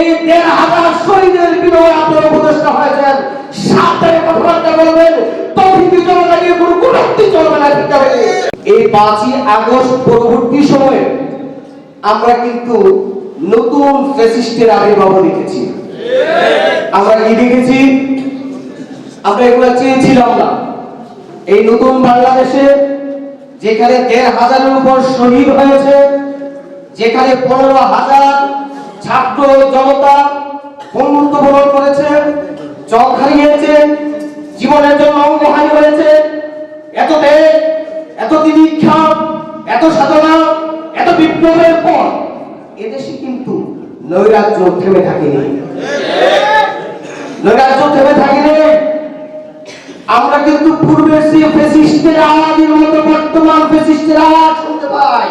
এই ১,৫০০ শহীদের বিনয় আপনারা উপদেষ্টা হয়েছেন, সাবধানে কথাবার্তা বলবেন, তৌহিদি জনতা নিয়ে কোনো কটূক্তি চলবে না। ঠিক আছে, এই ৫ই আগস্ট পরবর্তী সময়ে আমরা কিন্তু নতুন ফ্যাসিস্টের আবির্ভাব দেখেছি। আমরা কি দেখেছি? আমরা এগুলো চেয়েছিলাম না। এই নতুন বাংলাদেশে যেখানে ১,৫০০-এর উপর শহীদ হয়েছে, যেখানে ১৫,০০০ ছাত্র জনতা বন্ধুত্ব বরণ করেছে, চোখ হারিয়েছে, জীবনের জন্য অঙ্গহানি হয়েছে, এত দেশ, এত তিতিক্ষা, এত সাধনা, এত বিপ্লবের পর এদেশে কিন্তু নৈরাজ্য থেমে থাকেনি। নৈরাজ্য থেমে থাকেনি। আমরা কিন্তু পূর্বের সেই ফ্যাসিস্টের আওয়াজের মতো বর্তমান ফ্যাসিস্টের আওয়াজ শুনতে পাই।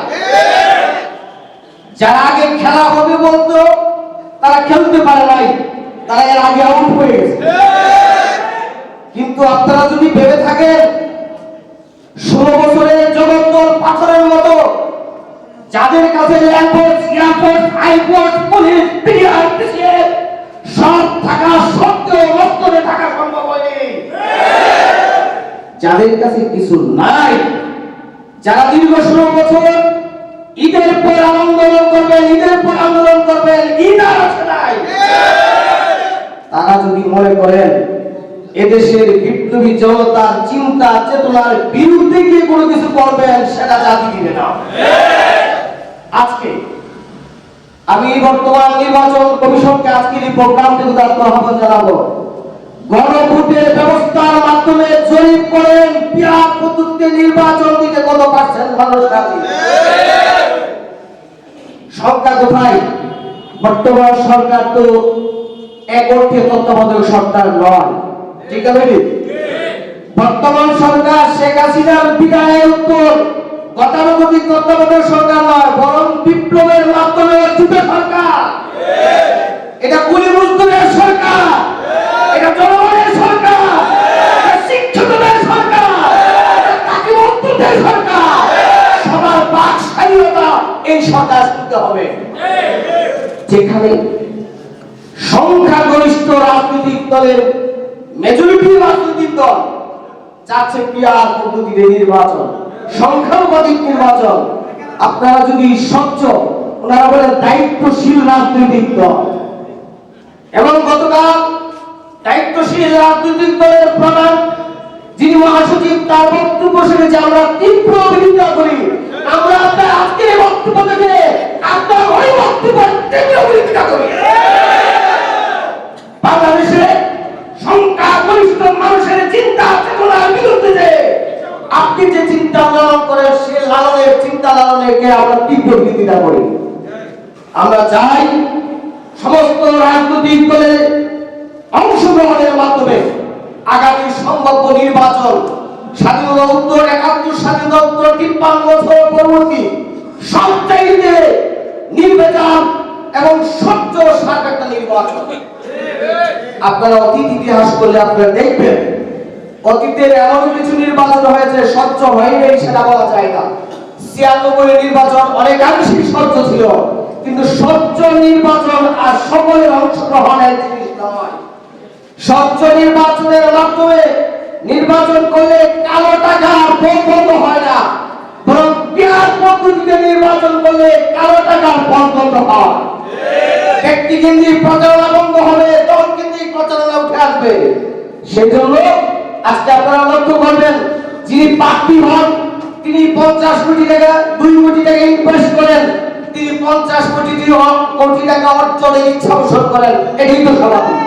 যারা আগে খেলা হবে বলতো, তারা খেলতে পারে নাই, তারা এর আগে আউট হয়ে গেছে। কিন্তু আপনারা যদি ভেবে থাকেন ১৬ বছরের জগদ্দল পাথরের মতো যাদের কাছে এয়ারফোর্স, হাইফোর্স, পুলিশ, পিডিআর, পিসিএস সব থাকা সত্ত্বেও রক্তরে থাকা সম্ভব হয়নি, যাদের কাছে কিছু নাই, যারা দীর্ঘ ১৬ বছর ঈদের পর আন্দোলন করবেন, ঈদের পর আন্দোলন করবেন, ঈদ আর আসে নাই, তারা যদি মনে করেন এদেশের বিপ্লবী জনতার চিন্তা চেতনার বিরুদ্ধে গিয়ে কোনো কিছু করবেন, সেটা জাতি দিবে না। আজকে আমি বর্তমান নির্বাচন কমিশনকে আজকের এই প্রোগ্রাম থেকে আহ্বান জানাবো, গণভোটের ব্যবস্থার মাধ্যমে জরিপ করেন পিয়ার পদ্ধতিতে নির্বাচন দিতে কত পার্সেন্ট মানুষ রাজি। সংখ্যা কোথায়? বর্তমান সরকার তো এক অর্থে তত্ত্বাবধায়ক সরকার নয়। ঠিক আছে, বর্তমান সরকার শেখ হাসিনার বিদায়ের উত্তর গতানুগতিক তত্ত্বাবধায়ক সরকার নয়, বরং বিপ্লবের মাধ্যমে অর্জিত সরকার। এটা কুলি মজদুরের সরকার, এটা জনগণের সরকার, এটা শিক্ষকদের সরকার, এটা তাকিমুদ্দের সরকার। সবার বাক স্বাধীনতা এই সরকার শুনতে হবে। যেখানে সংখ্যাগরিষ্ঠ রাজনৈতিক দলের মেজরিটি রাজনৈতিক দল চাচ্ছে পিয়ার পদ্ধতিতে নির্বাচন, সংখ্যানুপাতিক নির্বাচন। আপনারা যদি স্বচ্ছ, ওনারা বলেন দায়িত্বশীল রাজনৈতিক দল, এবং গতকাল দায়িত্বশীল রাজনৈতিক দলের প্রধান যিনি মহাসচিব, তার বক্তব্য শুনে যে আমরা তীব্র বিরোধিতা করি। আমরা আপনার আজকের বক্তব্য থেকে আপনার ওই বক্তব্যের তীব্র বিরোধিতা করি। বাংলাদেশে সংখ্যাগরিষ্ঠ মানুষের চিন্তা চেতনার বিরুদ্ধে যে আপনি যে চিন্তা লালন করেন, সে লালনের চিন্তা লালনকে আমরা তীব্র বিরোধিতা করি। আমরা চাই সমস্ত রাজনৈতিক দলের অংশগ্রহণের মাধ্যমে আগামী সম্ভাব্য নির্বাচন স্বাধীনতা উত্তর ৭১, স্বাধীনতা উত্তর ৫৩ বছর পরবর্তী সবচাইতে নির্বাচন এবং স্বচ্ছ সার্বিক একটা নির্বাচন। আপনারা অতীত ইতিহাস করলে আপনারা দেখবেন অতীতের এমন কিছু নির্বাচন হয়েছে স্বচ্ছ হয়নি সেটা বলা যায় না। ৯৬ নির্বাচন অনেকাংশেই স্বচ্ছ ছিল, কিন্তু স্বচ্ছ নির্বাচন আর সকলের অংশগ্রহণের জিনিস নয়। স্বচ্ছ নির্বাচনের মাধ্যমে নির্বাচন করলে কালো টাকা বন্ধ হয় না, বরং পিয়ার পদ্ধতিতে নির্বাচন করলে কালো টাকার বন্ধ হয়। ব্যক্তিকেন্দ্রিক প্রচারণা বন্ধ হবে, দলকেন্দ্রিক প্রচারণা উঠে আসবে। সেই জন্য আজকে আপনারা লক্ষ্য করবেন, যিনি প্রার্থী হন তিনি ৫০ কোটি টাকা, ২ কোটি টাকা ইনভেস্ট করেন, তিনি ৫০ কোটি টাকা অর্জনের ইচ্ছা পোষণ করেন। এটাই তো স্বাভাবিক।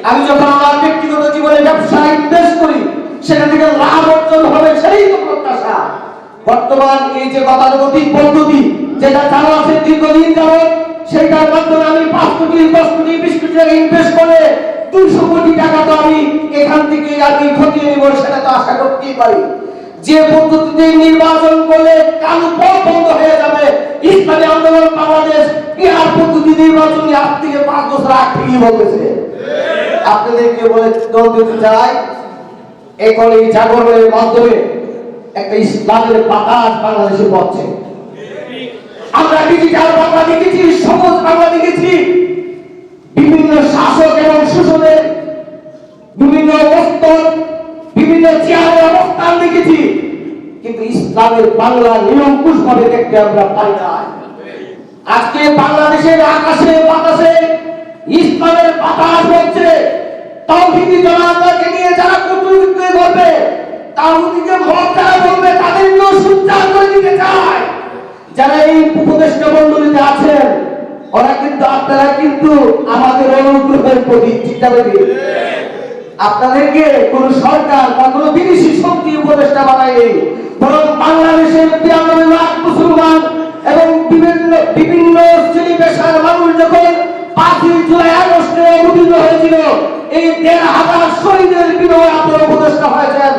আমি যখন আমার ব্যক্তিগত জীবনে ব্যবসায় ইনভেস্ট করি, সেটা থেকে লাভ অর্জন হবে, সেটাই তো প্রত্যাশা। বর্তমান এই যে গতানুগতিক পদ্ধতি যেটা চালু আছে দীর্ঘদিন যাবত, সেটার মাধ্যমে আমি ৫ কোটি, ১০ কোটি, ২০ কোটি টাকা ইনভেস্ট করে ২০০ কোটি টাকা তো আমি এখান থেকে আমি খতিয়ে নিব, সেটা তো আশা করতেই পারি। যে পদ্ধতিতে নির্বাচন করলে কালো পথ বন্ধ হয়ে যাবে, ইসলামী আন্দোলন বাংলাদেশ পিয়ার পদ্ধতি নির্বাচন আজ থেকে ৫ বছর আগ থেকেই বলতেছে। আপনাদেরকে বলে দল দিতে চাই, এখন এই জাগরণের মাধ্যমে একটা ইসলামের বাতাস বাংলাদেশে পড়ছে। আমরা ডিজিটাল বাংলা দেখেছি, সবুজ বাংলা দেখেছি, তাদের বাংলা নিরঙ্কুশ ভাবে দেখতে আমরা পাই না। আজকে বাংলাদেশের আকাশে বাতাসে ইসলামের বাতাস হচ্ছে। তাওহীদি জনতাকে নিয়ে যারা কটূক্তি করবে, তাওহীদকে ভোট যারা বলবে, তাদেরকেও সুচ্চার করে দিতে চায়। যারা এই উপদেষ্টা মণ্ডলীতে আছেন, ওরা কিন্তু আপনারা কিন্তু আমাদের অনুগ্রহের প্রতীক। চিন্তা করি আপনাদেরকে কোন সরকার বা কোন বিদেশি শক্তি উপদেষ্টা বানায়নি, বরং বাংলাদেশের 92 লাখ মুসলমান এবং বিভিন্ন শ্রেণী পেশার মানুষ যখন 5 জুলাই আগস্টে অবতীর্ণ হয়েছিল, এই 1,500 শহীদের বিনয়ে আপনারা উপদেষ্টা হয়েছেন।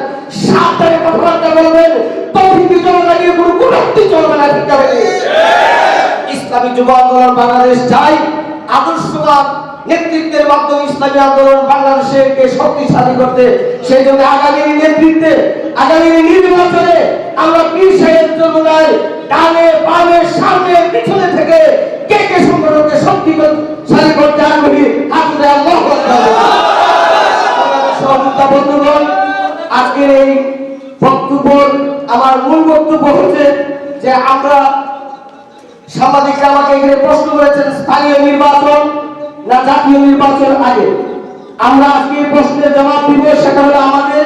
সাবধানে কথাবার্তা বলবেন, তাওহীদি জনতা নিয়ে কোনো কটূক্তি চলবে না। ঠিক আছে, ইসলামী যুব আন্দোলন বাংলাদেশ চাই আদর্শবাদ নেতৃত্বের মাধ্যমে ইসলামী আন্দোলন বাংলাদেশকে শক্তিশালী করতে। সেই জন্য আগামী নেতৃত্বে, আগামী নির্বাচনে আমরা পীর সাহেব জনতার ডানে বামে সামনে পিছনে থেকে কে কে সংগঠনকে শক্তিশালী করতে আগ্রহী আপনাদের আল্লাহু আকবার। সহযোদ্ধা বন্ধুগণ, আজকের এই বক্তব্য, আমার মূল বক্তব্য হচ্ছে যে আমরা সাংবাদিকরা আমাকে এখানে প্রশ্ন করেছেন স্থানীয় নির্বাচন না জাতীয় নির্বাচন আগে। আমরা আজকে প্রশ্নের জবাব দিব, সেটা হলো আমাদের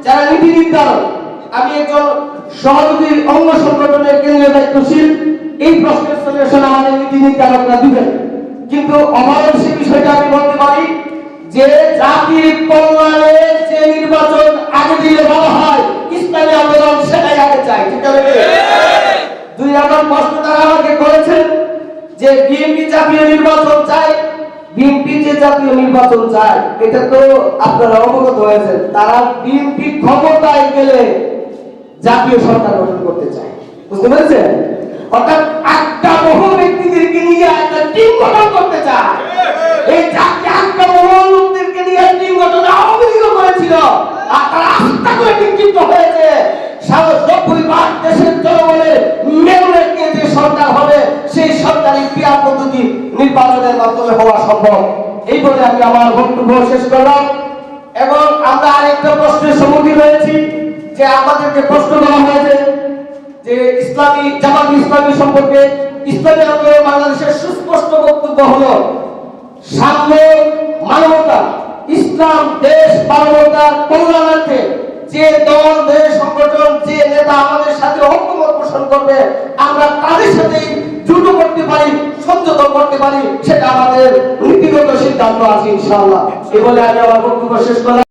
যারা নীতি নির্ধারক। আমি একজন সহযোগী অঙ্গ সংগঠনের কেন্দ্রীয় দায়িত্বশীল, এই প্রশ্নের সলিউশন আমাদের নীতি নির্ধারকরা দিবেন। কিন্তু ওভারঅল সে বিষয়টা আমি বলতে পারি যে জাতির কল্যাণে যে নির্বাচন আগে দিলে ভালো হয়, ইসলামী আন্দোলন সেটাই আগে চাই। ঠিক আছে, 2 নম্বর প্রশ্ন তারা আমাকে করেছেন যে বিএনপি জাতীয় নির্বাচন চায়। বিএনপি যে জাতীয় নির্বাচন চায় এটা তো আপনারা অবগত হয়েছেন, তারা বিএনপি ক্ষমতায় গেলে জাতীয় সরকার গঠন করতে চায়। বুঝতে পেরেছেন? অর্থাৎ একটা বহু ব্যক্তিদেরকে নিয়ে একটা টিম গঠন করতে চায়। এই জাতি একটা বহু লোকদেরকে নিয়ে টিম গঠন আওয়ামী লীগ করেছিল, আর তারা আস্থা করে বিক্ষিপ্ত হয়েছে। 90 দেশের জনগণের মেরুরেখে যে সরকার হবে, সেই সরকারি ক্রিয়া পদ্ধতি নির্বাচনের মাধ্যমে হওয়া সম্ভব। এই বলে আমি আমার বক্তব্য শেষ করলাম। এবং আমরা আরেকটা প্রশ্নের সম্মুখীন হয়েছি যে আমাদেরকে প্রশ্ন করা হয়েছে যে জামাত ইসলামী সম্পর্কে। ইসলামী আন্দোলন বাংলাদেশের সুস্পষ্ট বক্তব্য হলো সাম্য, মানবতা, ইসলাম, দেশ, মানবতার কল্যাণার্থে যে দল, দেশ, সংগঠন, যে নেতা আমাদের সাথে ঐক্যমত পোষণ করবে, আমরা তাদের সাথে জুটো করতে পারি, সমঝোতা করতে পারি, সেটা আমাদের নীতিগত সিদ্ধান্ত আছে ইনশাআল্লাহ। এই বলে আমি আমার বক্তব্য শেষ করলাম।